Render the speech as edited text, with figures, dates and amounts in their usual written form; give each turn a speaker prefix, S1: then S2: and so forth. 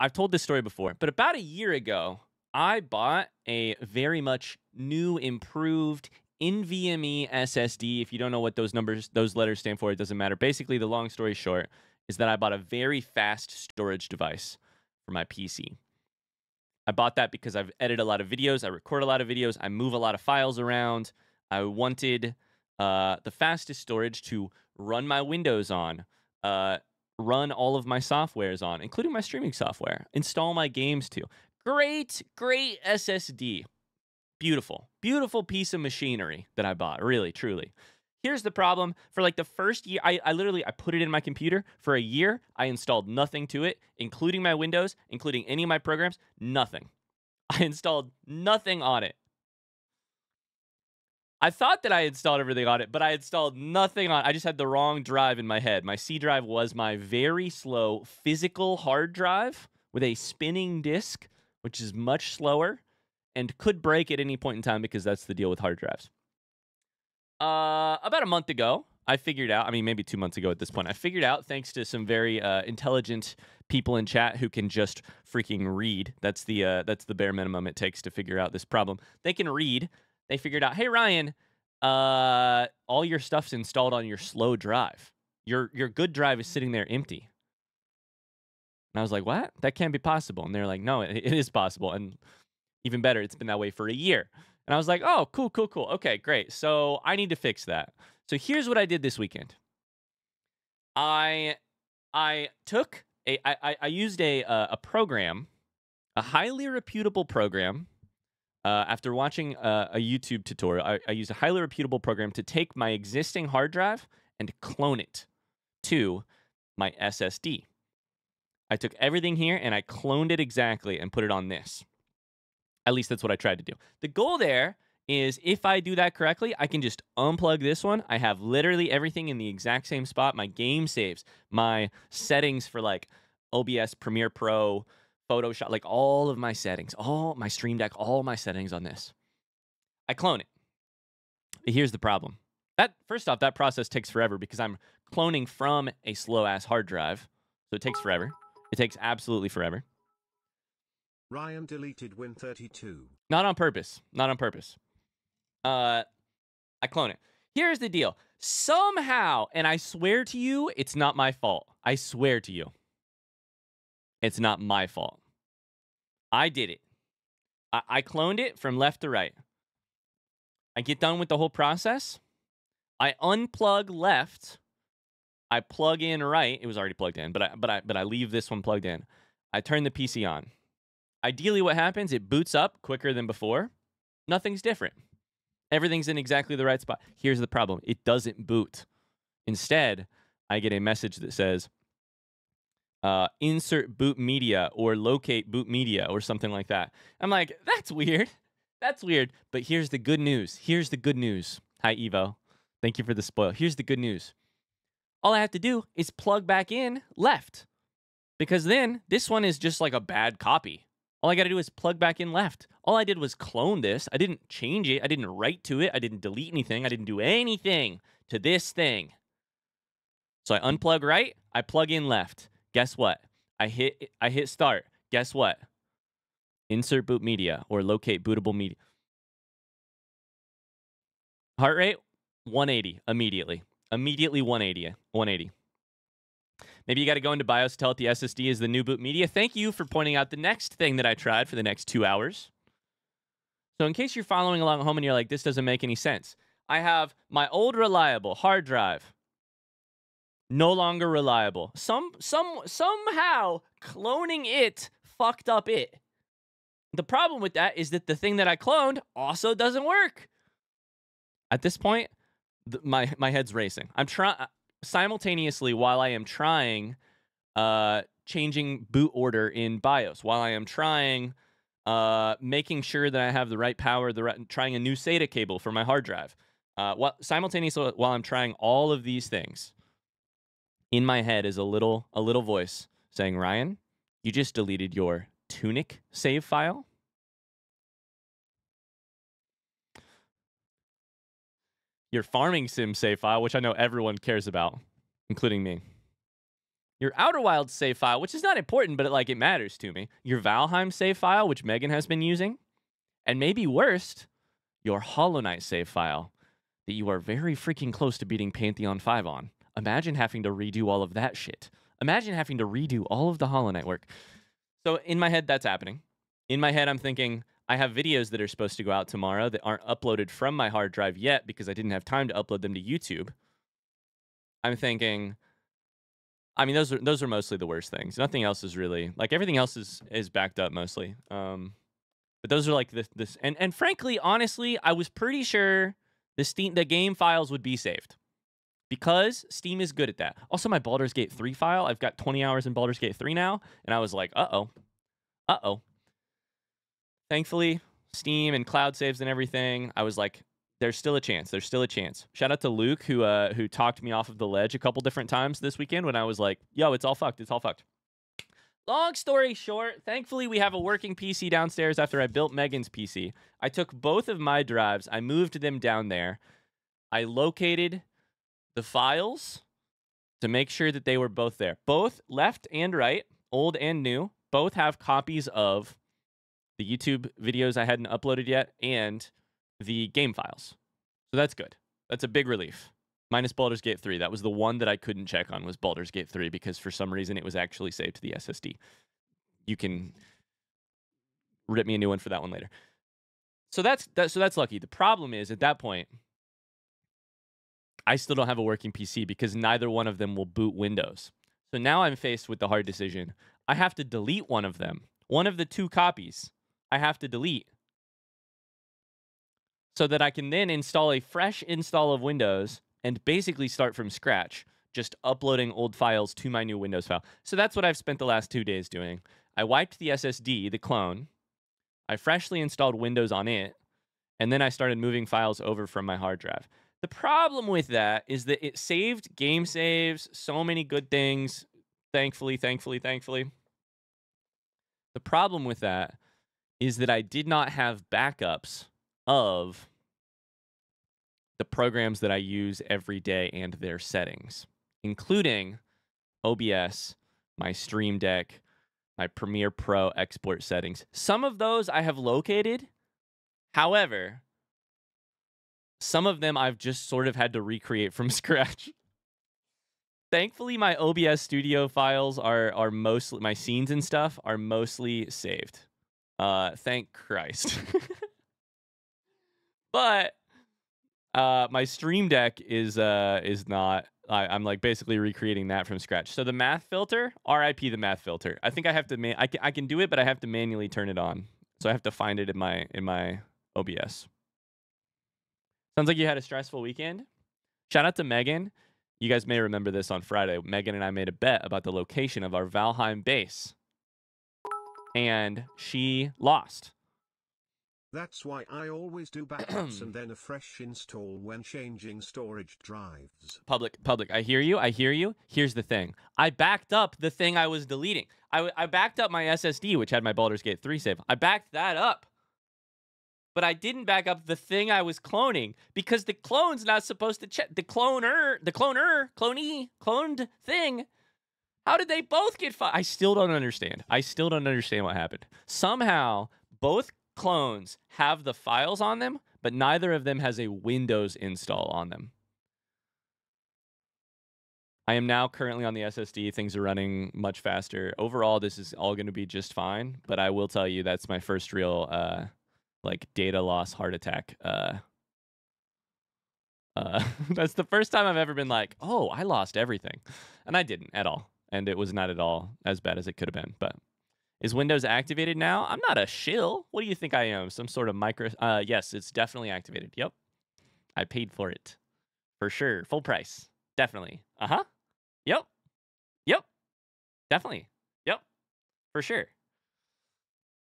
S1: I've told this story before, but about a year ago, I bought a very much new, improved NVMe SSD. If you don't know what those letters stand for, it doesn't matter. Basically, the long story short is that I bought a very fast storage device for my PC. I bought that because I've edited a lot of videos, I record a lot of videos, I move a lot of files around. I wanted the fastest storage to run my Windows on, run all of my softwares on, including my streaming software, install my games to. Great, great SSD. Beautiful, beautiful piece of machinery that I bought, really, truly. Here's the problem. For like the first year, I literally put it in my computer. For a year, I installed nothing to it, including my Windows, including any of my programs, nothing. I installed nothing on it. I thought that I installed everything on it, but I installed nothing on it. I just had the wrong drive in my head. My C drive was my very slow physical hard drive with a spinning disk, which is much slower and could break at any point in time because that's the deal with hard drives. About a month ago, I figured out, I mean, maybe 2 months ago at this point, I figured out, thanks to some very intelligent people in chat who can just freaking read. That's the bare minimum it takes to figure out this problem. They can read. They figured out, hey, Ryan, all your stuff's installed on your slow drive. Your good drive is sitting there empty. And I was like, what? That can't be possible. And they're like, no, it is possible. And even better, it's been that way for a year. And I was like, oh, cool, cool, cool. Okay, great. So I need to fix that. So here's what I did this weekend. I used a program, a highly reputable program. After watching a YouTube tutorial, I used a highly reputable program to take my existing hard drive and clone it to my SSD. I took everything here and I cloned it exactly and put it on this. At least that's what I tried to do. The goal there is if I do that correctly, I can just unplug this one. I have literally everything in the exact same spot. My game saves, my settings for like OBS, Premiere Pro, Photoshop, like all of my settings, all my Stream Deck, all my settings on this. I clone it. But here's the problem. First off, that process takes forever because I'm cloning from a slow-ass hard drive. So it takes forever. It takes absolutely forever.
S2: Ryan deleted Win32.
S1: Not on purpose. Not on purpose. I clone it. Here's the deal. Somehow, and I swear to you, it's not my fault. I swear to you. It's not my fault. I did it. I cloned it from left to right. I get done with the whole process. I unplug left. I plug in right. It was already plugged in, but I leave this one plugged in. I turn the PC on. Ideally, what happens? It boots up quicker than before. Nothing's different. Everything's in exactly the right spot. Here's the problem. It doesn't boot. Instead, I get a message that says, insert boot media or locate boot media or something like that. I'm like, that's weird. That's weird. But here's the good news. Here's the good news. Hi, Evo. Thank you for the spoil. Here's the good news. All I have to do is plug back in left. Because then this one is just like a bad copy. All I got to do is plug back in left. All I did was clone this. I didn't change it. I didn't write to it. I didn't delete anything. I didn't do anything to this thing. So I unplug right. I plug in left. Guess what? I hit start. Guess what? Insert boot media or locate bootable media. Heart rate 180 immediately. Immediately 180. 180. Maybe you got to go into BIOS to tell it the SSD is the new boot media. Thank you for pointing out the next thing that I tried for the next 2 hours. So in case you're following along at home and you're like, this doesn't make any sense. I have my old reliable hard drive. No longer reliable. Somehow cloning it fucked up it. The problem with that is that the thing that I cloned also doesn't work. At this point, my head's racing. I'm trying simultaneously while I am trying changing boot order in BIOS, while I am trying making sure that I have the right power, trying a new SATA cable for my hard drive. Simultaneously while I'm trying all of these things, in my head is a little voice saying, Ryan, you just deleted your Tunic save file. Your farming sim save file, which I know everyone cares about, including me. your Outer Wilds save file, which is not important, but it matters to me. Your Valheim save file, which Megan has been using. And maybe worst, your Hollow Knight save file that you are very freaking close to beating Pantheon 5 on. Imagine having to redo all of that shit. Imagine having to redo all of the Hollow Knight work. So in my head, that's happening. In my head, I'm thinking, I have videos that are supposed to go out tomorrow that aren't uploaded from my hard drive yet because I didn't have time to upload them to YouTube. I'm thinking, I mean, those are mostly the worst things. Nothing else is really, everything else is backed up mostly. But those are this, and frankly, honestly, I was pretty sure the game files would be saved because Steam is good at that. Also, my Baldur's Gate 3 file, I've got 20 hours in Baldur's Gate 3 now, and I was like, uh-oh. Thankfully, Steam and cloud saves and everything, I was like, there's still a chance. There's still a chance. Shout out to Luke, who talked me off of the ledge a couple different times this weekend when I was like, yo, it's all fucked. It's all fucked. Long story short, thankfully we have a working PC downstairs after I built Megan's PC. I took both of my drives. I moved them down there. I located the files to make sure that they were both there. Both left and right, old and new, both have copies of the YouTube videos I hadn't uploaded yet and the game files. So that's good. That's a big relief. Minus Baldur's Gate 3. That was the one that I couldn't check on was Baldur's Gate 3 because for some reason it was actually saved to the SSD. You can rip me a new one for that one later. So that's lucky. The problem is at that point, I still don't have a working PC because neither one of them will boot Windows. So now I'm faced with the hard decision. I have to delete one of them. One of the two copies I have to delete so that I can then install a fresh install of Windows and basically start from scratch, just uploading old files to my new Windows file. So that's what I've spent the last 2 days doing. I wiped the SSD, the clone. I freshly installed Windows on it, and then I started moving files over from my hard drive. The problem with that is that it saved game saves, so many good things, thankfully. The problem with that is that I did not have backups of the programs that I use every day and their settings, including OBS, my Stream Deck, my Premiere Pro export settings. Some of those I have located. However, some of them I've just sort of had to recreate from scratch. Thankfully, my OBS Studio files are mostly, my scenes and stuff are mostly saved. Thank Christ. But my Stream Deck is not. I'm basically recreating that from scratch. So the math filter, RIP the math filter. I think I have to. I can do it, but I have to manually turn it on. So I have to find it in my OBS. Sounds like you had a stressful weekend. Shout out to Megan. You guys may remember this on Friday. Megan and I made a bet about the location of our Valheim base, and she lost.
S2: That's why I always do backups and then a fresh install when changing storage drives.
S1: Public, I hear you. Here's the thing. I backed up the thing I was deleting. I backed up my SSD, which had my Baldur's Gate 3 save. I backed that up. But I didn't back up the thing I was cloning because the clone's not supposed to check. The cloned thing. How did they both get I still don't understand. I still don't understand what happened. Somehow, both clones have the files on them, but neither of them has a Windows install on them. I am now currently on the SSD. Things are running much faster. Overall, this is all going to be just fine, but I will tell you that's my first real data loss heart attack. That's the first time I've ever been like, oh, I lost everything. And I didn't at all. And it was not at all as bad as it could have been, but is Windows activated now? I'm not a shill. What do you think I am? Some sort of micro... yes, it's definitely activated. Yep. I paid for it. For sure. Full price. Definitely. Uh-huh. Yep. Definitely. Yep. For sure.